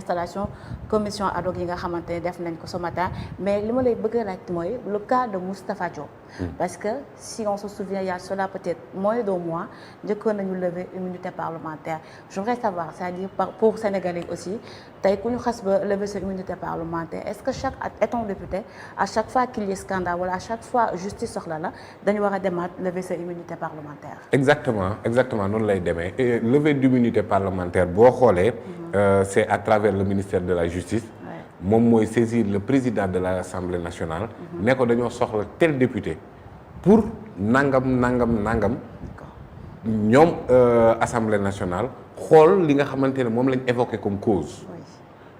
installation commission ad hoc yi nga xamante ne def nañ ko ce matin mais li ma lay bëgg a laaj mooy le cas de Moustapha Diop. Parce que si on se souvient il y a cela peut-être moins d'1 mois njëkkoon nañu lever immunité parlementaire je voudrais savoir c'est-à-dire pour Sénégalais aussi tey ku ñu xas ba lever sa immunité parlementaire est-ce que chaque étant député à chaque fois qu'il y ait scandale wala à chaque fois justice soxla la dañu war a demaat lever sa immunité parlementaire. exactement noonu lay demee et levée d'immunité parlementaire boo xoolee. C'est à travers le ministère de la justice. moom mooy saisir le président de l'Assemblée nationale. ne ko dañoo soxla tel député pour nangam. ñoom Assemblée nationale xool li nga xamante ne moom lañ évoqué comme cause.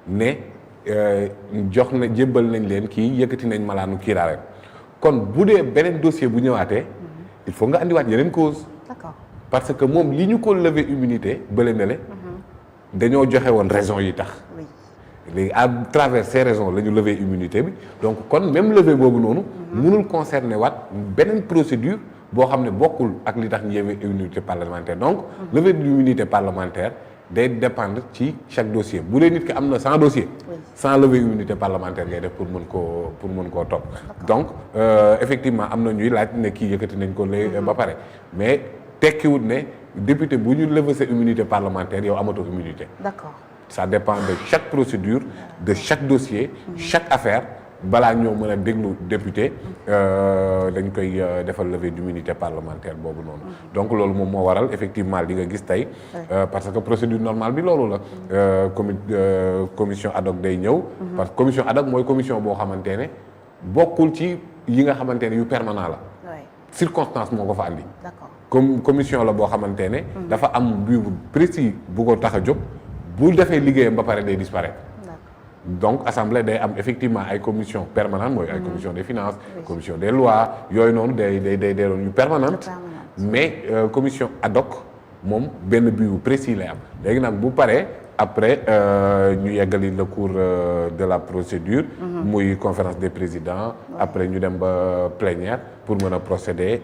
ne jébbal nañ leen kii yëkkati nañ malaanu kiiraare kon bu dee beneen dossier bu ñëwaatee. il faut nga andiwaat yeneen cause. D'accord. parce que moom li ñu ko lever immunité bële na le dañoo joxe woon raison yi tax. léegi à travers ces raisons la ñu lever immunité bi donc kon même lever boobu noonu. mënul concerner waat beneen procédure boo xam ne bokkul ak li tax ñu lever immunité parlementaire donc. lever d'immunité parlementaire day dépendre ci chaque dossier bu dee nit ki am na 100 dossiers. sans lever immunité parlementaire ngay def pour mën koo topp. donc effectivement am na ñuy laaj ne kii yëkkati nañ ko léegi ba pare mais tekkiwut ne député bu ñu lever sa immunité parlementaire yow amatoo immunité. D'accord. Ça dépend de chaque procédure, de chaque dossier, chaque affaire. balaa ñoo mën a déglu député dañ koy defal levée d'immunité parlementaire boobu noonu. donc loolu moom moo waral effectivement li nga gis tey. parce que procédure normale bi loolu la. commission ad hoc day ñëw. parce que commission ad hoc mooy commission boo xamante ne bokkul ci yi nga xamante ne yu permanent la. circonstance moo ko fa andi. D'accord. comme commission la boo xamante ne. dafa am but précis bu ko tax a jóg. bu defee liggéeyam ba pare day disparaître. donc assemblée day am effectivement ay commission permanente mooy ay commission des finances commission des lois yooyu noonu day doon yu permanente mais commission ad hoc moom benn but précis lay am léegi nag bu paree après ñu yeggali le cours de la procédure muy conférence des présidents après ñu dem ba plénière pour mën a procéder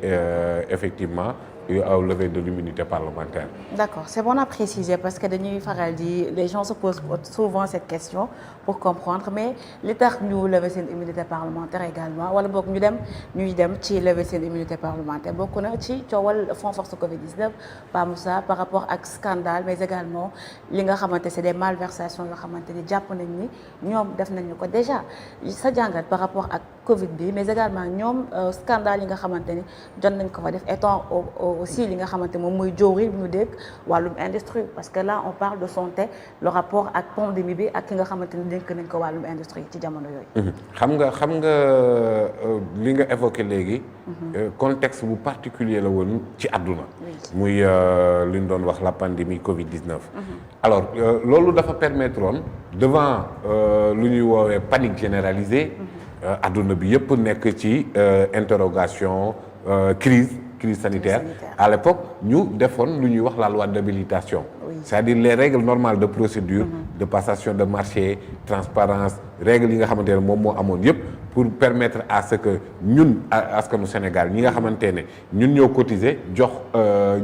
effectivement au lever de l'immunité parlementaire. D'accord, c'est bon à préciser parce que dañuy faral di les gens se posent souvent cette question pour comprendre mais li tax ñu lever seen immunité parlementaire également wala boog ñuy dem ci lever seen immunité parlementaire bokk na ci coowal fonds force Covid-19 Pa Moussa par rapport ak scandale mais également li nga xamante c'est des malversations yoo xamante ni jàpp nañ ni ñoom def nañu ko déjà sa jàngat par rapport ak Covid bi mais également ñoom scandale yi nga xamante ni jot nañ ko fa def étant aussi li nga xamante moom mooy jóori bi ñu dégg wàllum industrie parce que là on parle de santé le rapport ak pandémie bi ak ki nga xamante ni dénk nañ ko wàllum industrie ci jamono yooyu. xam nga li nga évoqué léegi. contexte bu particulier la woon ci àdduna. muy li ñu doon wax la pandémie Covid-19. alors loolu dafa permettre woon devant lu ñuy woowee panique généralisée. àdduna bi yëpp nekk ci interrogation crise sanitaire à l'époque ñu defoon lu ñuy wax la loi d'habilitation c'est-à-dire les règles normales de procédure de passation de marché transparence règles yi nga xamante ne moom moo amoon yëpp pour permettre à ce que ñun askanu Sénégal ñi nga xamante ne ñun ñoo cotiser jox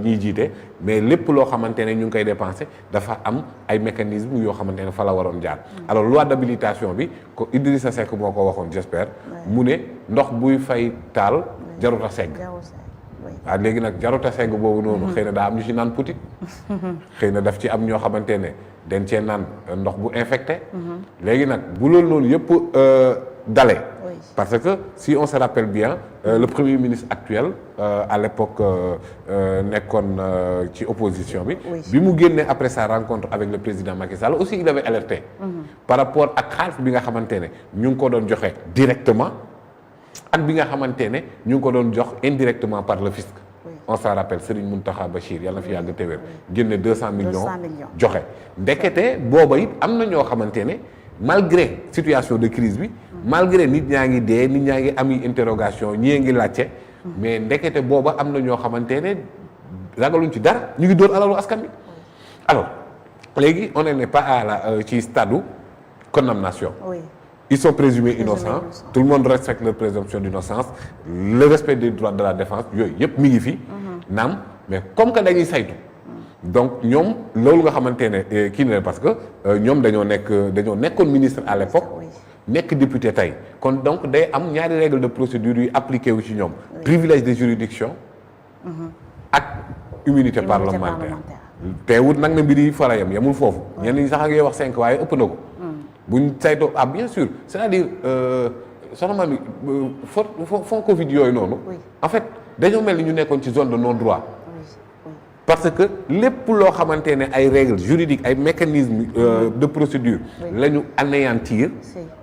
ñiy jiite mais lépp loo xamante ne ñu ngi koy dépenser dafa am ay mécanismes yoo xamante ne fa la waroon jaar alors loi d'habilitation bi ko Idrissa Seck moo ko waxoon j'espère mu ne ndox buy fay taal jarut a segg waaw léegi nag jaruta segg boobu noonu xëy na daa am ñu ci naan putit xëy na daf ci am ñoo xamante ne dañ cee naan ndox bu infecté léegi nag bu loolu noonu yëpp dale parce que si on se rappelle bien le premier ministre actuel à l'époque nekkoon ci opposition bi mu génnee après sa rencontre avec le président Macky Sall aussi il avait alerté par rapport ak xaalis bi nga xamante ne ñu ngi ko doon joxe directement ak bi nga xamante ne ñu ngi ko doon jox indirectement par le fisc. on s'en rappelle Serigne Mountakha Bachir yàlla na fi yàgg téwér génne 200 millions joxe ndekete booba it am na ñoo xamante ne malgré situation de crise bi malgré nit ñaa ngi dee nit ñaa ngi ami interrogation ñii ngi laajte mais ndekete booba am na ñoo xamante ne ragaluñ ci dara ñu ngi dóor alalu askan bi alors léegi on n'est pas à la ci stade condamnation. Ils sont présumés innocents tout le monde respecte leur présomption d'innocence le respect des droits de la défense yooyu yëpp mi ngi fi naam mais comme que dañuy saytu donc ñoom loolu nga xamante ne kii ne parce que ñoom dañoo nekkoon ministre à l'époque nekk député tey kon donc day am ñaari règle de procédure yu appliqué wu ci ñoom privilège de juridiction ak immunité parlementaire teewut nag na mbir yi fara yamul foofu ñenn ñi sax ak yow wax 5 waaye ëpp na ko buñ saytoo bien sûr c'est-à-dire soxna Mamy fond Covid yooyu noonu en fait dañoo mel ni ñu nekkoon ci zone de non-droit parce que lépp loo xamante ne ay règles juridiques ay mécanismes de procédure la ñu anéantir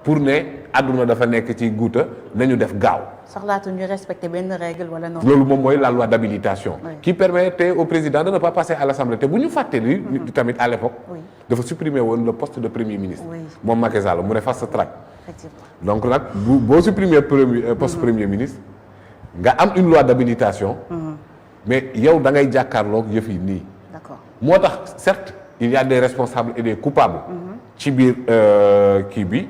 pour ne àdduna dafa nekk ci guuta nañu def gaaw soxlaatu ñu respecter benn règle wala non. loolu moom mooy la loi d'habilitation qui permettait au président de ne pas passer à l'Assemblée te bu ñu fàtte li tamit à l'époque dafa supprimer woon le poste de premier ministre moom Macky Sall mu ne fast track donc nag boo supprimer poste premier ministre nga am une loi d'habilitation mais yow da ngay jàkkaarloog yëf yi nii. D'accord. moo tax certes il y a des responsables et des coupables. ci biir kii bi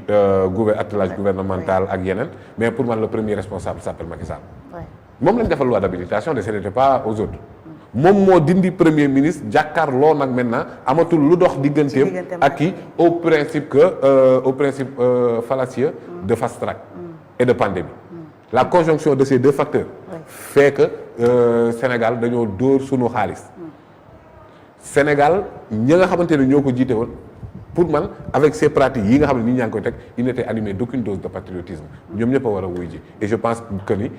attelage gouvernemental ak yeneen mais pour man le premier responsable s'appelle Macky Sall. moom lañ defal loi d'habilitation de ce n'était pas aux autres. moom moo dindi premier ministre jàkkaarloo nag maintenant amatul lu dox digganteem ak kii au principe fallacieux de fast track et de pandémie. La conjonction de ces deux facteurs fait que Sénégal dañoo dóor sunu xaalis Sénégal ñi nga xamante ne ñoo ko jiite woon pour man avec ces pratiques yi nga xam ne nit ñaa ngi koy teg il n'était animé d'aucune dose de patriotisme ñoom ñëpp a war a wuy ji et je pense que ni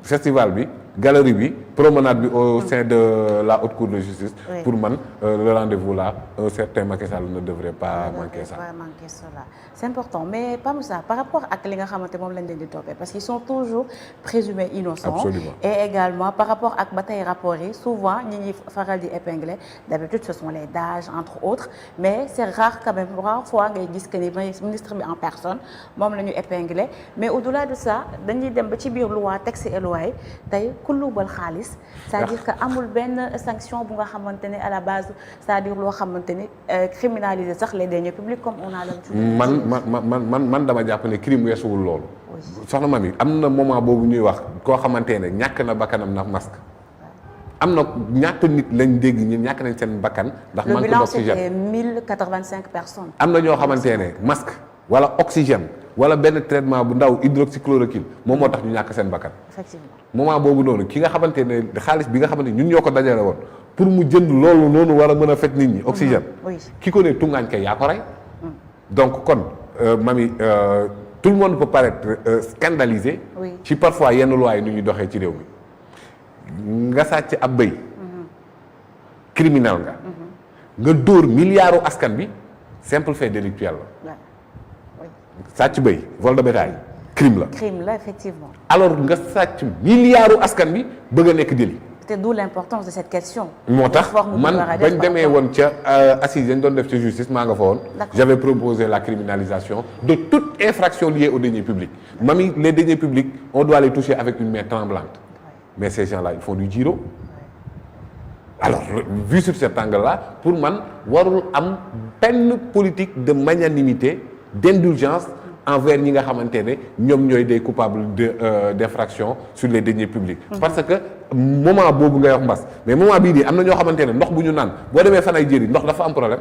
festival bi galerie bi promenade bi au sein de la haute cour de justice pour man le rendez-vous là un certain Macky Sall ne devrait pas manquer ça. C'est important mais Pape Moussa par rapport ak li nga xamante moom lañ leen di toppee parce qu'ils sont toujours présumés innocents. Absolument. Et également par rapport ak ba tey rapport yi souvent ñi ñuy faral di épingler d'habitude ce sont les DAGE entre autres mais c'est rare quand même rare fois ngay gis que ni ministre bi en personne moom la ñu épingler mais au-delà de ça dañuy dem ba ci biir loi texte et loi yi tey ku luubal xaalis c'est-à-dire que amul benn sanction bu nga xamante ne à la base c'est-à-dire loo xamante ni criminaliser sax les deniers publics comme on a l'habitude. man dama jàpp ne crime weesuwul loolu. soxna Mamy am na moment boobu ñuy wax koo xamante ne ñàkk na bakkanam ndax masque. am na ñaata nit lañ dégg ñi ñàkk nañ seen bakkan ndax manque d'oxygène. le bilan c'était 1085 personnes. am na ñoo xamante ne masque wala oxygène wala benn traitement bu ndaw hydroxychloroquine moom moo tax ñu ñàkk seen bakkan. Effectivement. moment boobu noonu ki nga xamante ne xaalis bi nga xamante ne ñun ñoo ko dajale woon pour mu jënd loolu noonu war a mën a faj nit ñi oxygène. ki ko ne tungaañ kay yaa ko rey. donc kon Mamy tout le monde peut paraître scandalisé. ci parfois yenn lois yi nu ñuy doxee ci réew mi. nga sàcc ab bëy. criminel nga. nga dóor milliards askan bi simple fait délictuel la. sàcc bëy vol de bétail crime la. crime la effectivement. alors nga sàcc milliards askan bi bëgg a nekk délit. c'est d'où l'importance de cette question. moo tax man bañ demee woon ca assise dañ doon def ca justice maa nga fa woon. j'avais proposé la criminalisation de toute infraction liée aux deniers publics. Mamy les deniers publics on doit les toucher avec une main tremblante. mais ces gens-là ils font du giro. alors vu sur cet angle-là pour man warul am benn politique de magnanimité d'indulgence envers ñi nga xamante ne ñoom ñooy des coupables d'infraction sur les deniers publics. parce que moment boobu ngay wax mbas mais moment bii nii am na ñoo xamante ne ndox bu ñu naan boo demee fan ay jëri ndox dafa am problème.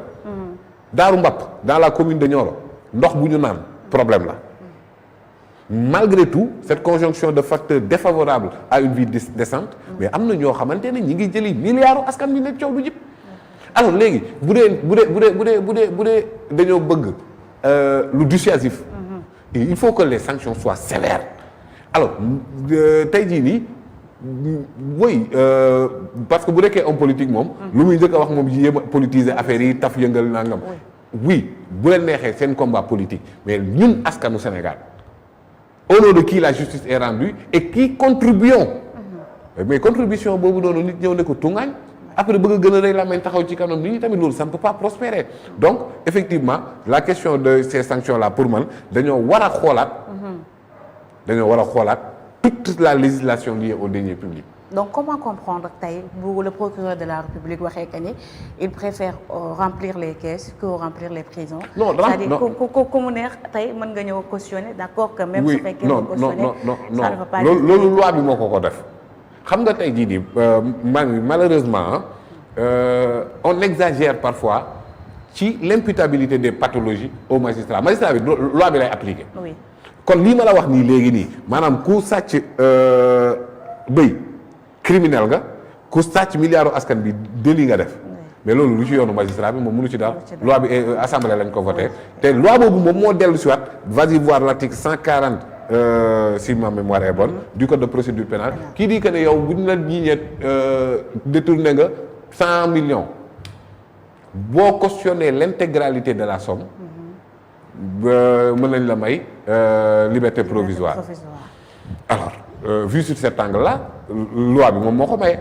Daaru Mbapp dans la commune de Nioro ndox bu ñu naan problème la. malgré tout cette conjonction de facteurs défavorables à une vie décente mais am na ñoo xamante ne ñi ngi jëli milliards askan bi nekk coow du jëpp. alors léegi bu dee dañoo bëgg lu dissuasif. il faut que les sanctions soient sévères. alors tey jii nii oui parce que bu nekkee homme politique moom. lu muy njëkk a wax moom yéem a politiser affaire yi taf yëngal nangam. oui bu leen neexee seen combat politique mais ñun askanu Sénégal. au nom de qui la justice est rendue et qui contribuons. mais contribution boobu noonu nit ñëw ne ko tungaañ. après bëgg a gën a rëy la main taxaw ci kanam nit ñi tamit loolu ça ne peut pas prospérer. donc effectivement la question de ces sanctions là pour man dañoo war a xoolaat. toute la législation liée aux deniers publics. donc comment comprendre tey bu le procureur de la République waxee que ni il préfère remplir les caisses que remplir les prisons. non c'est-à-dire ku mu neex tey mën nga ñëw cautionner d'accord que même su fekkee non cautionner loolu loi bi moo ko def xam nga tey jii nii malheureusement on exagère parfois ci l'imputabilité des pathologies aux magistrats magistrat bi loi bi lay appliquer. oui kon lii ma la wax nii léegi nii maanaam ku sàcc bëy criminel nga ku sàcc milliardu askan bi délit nga def. mais loolu lu ci yoonu magistrat bi moom mënu ci dara. loi bi assemblée lañ ko voté te loi boobu moom moo dellu si waat vas-y voir l'article 140 si ma mémoire est bonne du code de procédure pénale qui dit que ne yow bu ñu la jiiñee détourné nga 100 millions boo cautionner l'intégralité de la somme mën nañ la may liberté provisoire. Alors vu sur cet angle-là loi bi moom moo ko maye.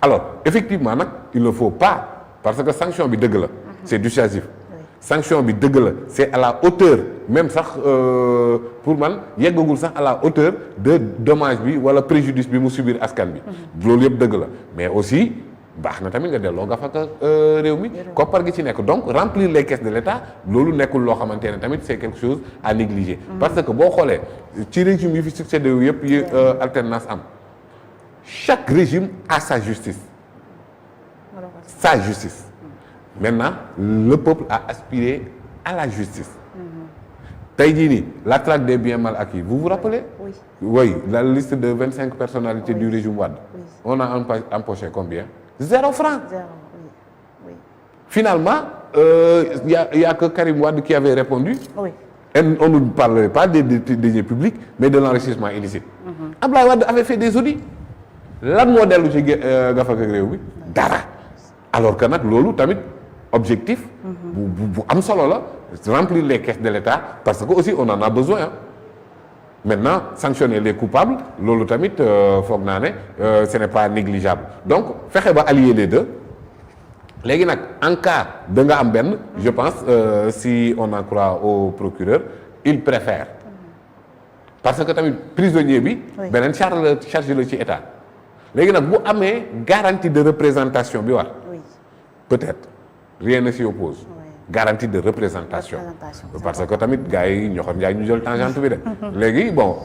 Alors effectivement nag il ne faut pas parce que sanction bi dëgg la c'est dissuasif. sanction bi dëgg la c'est à la hauteur même sax pour man yeggagul sax à la hauteur de dommage bi wala préjudice bi mu subir askan bi. loolu yëpp dëgg la mais aussi baax na tamit nga delloo nga fakk réew mi koppar gi ci nekk donc remplir les caisses de l'État loolu nekkul loo xamante ne tamit c'est quelque chose à négliger. parce que boo xoolee ci régime yi fi succédé wu yëpp yi alternance am chaque régime a sa justice. sa justice. Maintenant, le peuple a aspiré à la justice. Tey jii nii la traque des biens mal acquis vous vous rappelez? Oui. Oui, la liste de 25 personnalités du régime Wade. Oui. On a empoché combien? 0 francs. 0, oui. Finalement, y a que Karim Wade qui avait répondu. Oui. Et on ne parlerait pas des deniers publics, mais de l'enrichissement illicite. Abdoulaye Wade avait fait des audits. Lan moo dellu ci gafaka réew mi dara. Alors que nag loolu tamit objectif bu am solo la remplir les caisses de l'État parce que aussi on en a besoin. Maintenant sanctionner les coupables loolu tamit foog naa ne ce n'est pas négligeable donc fexe ba allier les deux léegi nag en cas da nga am benn je pense si on en croit au procureur il préfère parce que tamit prisonnier bi beneen charge la ci État léegi nag bu amee garantie de représentation bi war peut-être rien ne s'y oppose. Garantie de représentation. Parce que tamit gars yi ñoxoon njaay ñu jël tangente bi de. léegi bon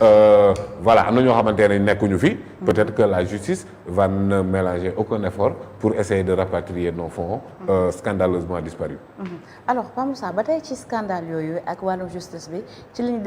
voilà am na ñoo xamante ne nekkuñu fi. peut-être que la justice va ne mélanger aucun effort pour essayer de rapatrier nos fonds scandaleusement disparus. Alors Pape Moussa ba tey ci scandale yooyu ak wàllu justice bi ci li ñu